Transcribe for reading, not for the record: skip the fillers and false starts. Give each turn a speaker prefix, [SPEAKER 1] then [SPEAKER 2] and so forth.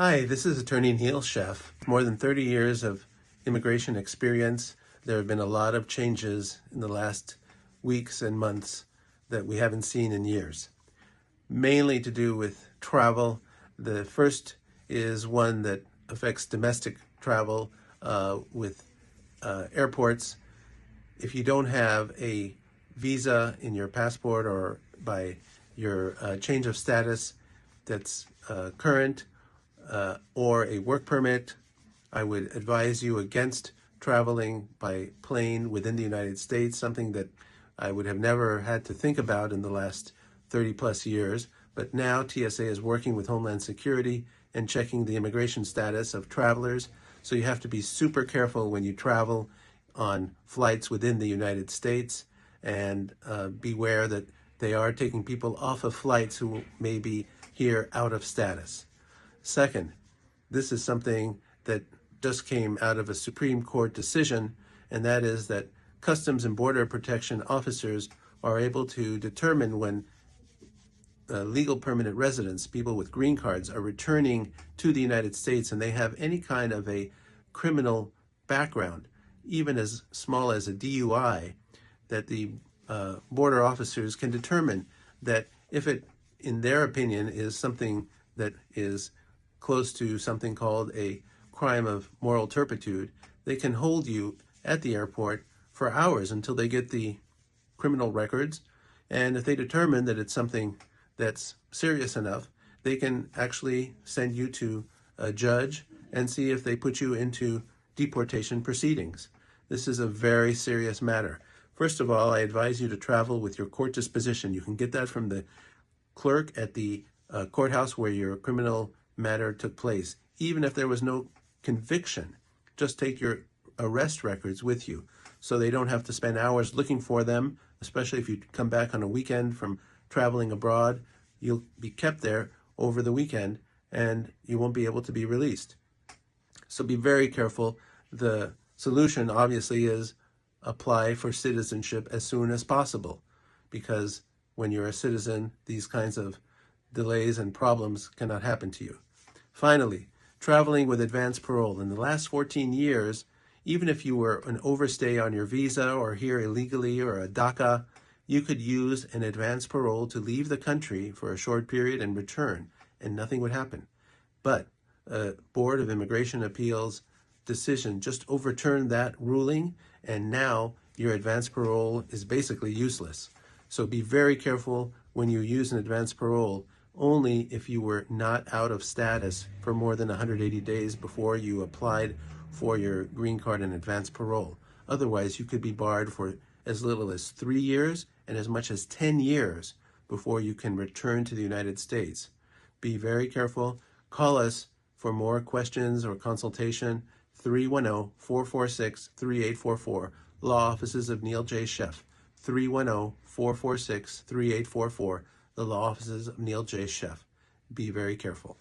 [SPEAKER 1] Hi, this is Attorney Neil Sheff. More than 30 years of immigration experience. There have been a lot of changes in the last weeks and months that we haven't seen in years, mainly to do with travel. The first is one that affects domestic travel with airports. If you don't have a visa in your passport or by your change of status that's current, or a work permit, I would advise you against traveling by plane within the United States, something that I would have never had to think about in the last 30 plus years. But now TSA is working with Homeland Security and checking the immigration status of travelers. So you have to be super careful when you travel on flights within the United States, and beware that they are taking people off of flights who may be here out of status. Second, this is something that just came out of a Supreme Court decision, and that is that Customs and Border Protection officers are able to determine when legal permanent residents, people with green cards, are returning to the United States and they have any kind of a criminal background, even as small as a DUI, that the border officers can determine that if it, in their opinion, is something that is close to something called a crime of moral turpitude, they can hold you at the airport for hours until they get the criminal records. And if they determine that it's something that's serious enough, they can actually send you to a judge and see if they put you into deportation proceedings. This is a very serious matter. First of all, I advise you to travel with your court disposition. You can get that from the clerk at the courthouse where your criminal matter took place. Even if there was no conviction, just take your arrest records with you so they don't have to spend hours looking for them, especially if you come back on a weekend from traveling abroad. You'll be kept there over the weekend and you won't be able to be released. So be very careful. The solution obviously is apply for citizenship as soon as possible, because when you're a citizen, these kinds of delays and problems cannot happen to you. Finally, traveling with advance parole. In the last 14 years, even if you were an overstay on your visa or here illegally or a DACA, you could use an advance parole to leave the country for a short period and return, and nothing would happen. But a Board of Immigration Appeals decision just overturned that ruling, and now your advance parole is basically useless. So be very careful when you use an advance parole, only if you were not out of status for more than 180 days before you applied for your green card and advance parole. Otherwise, you could be barred for as little as 3 years and as much as 10 years before you can return to the United States. Be very careful. Call us for more questions or consultation, 310-446-3844, Law Offices of Neil J. Sheff, 310-446-3844, the Law Offices of Neil J. Sheff. Be very careful.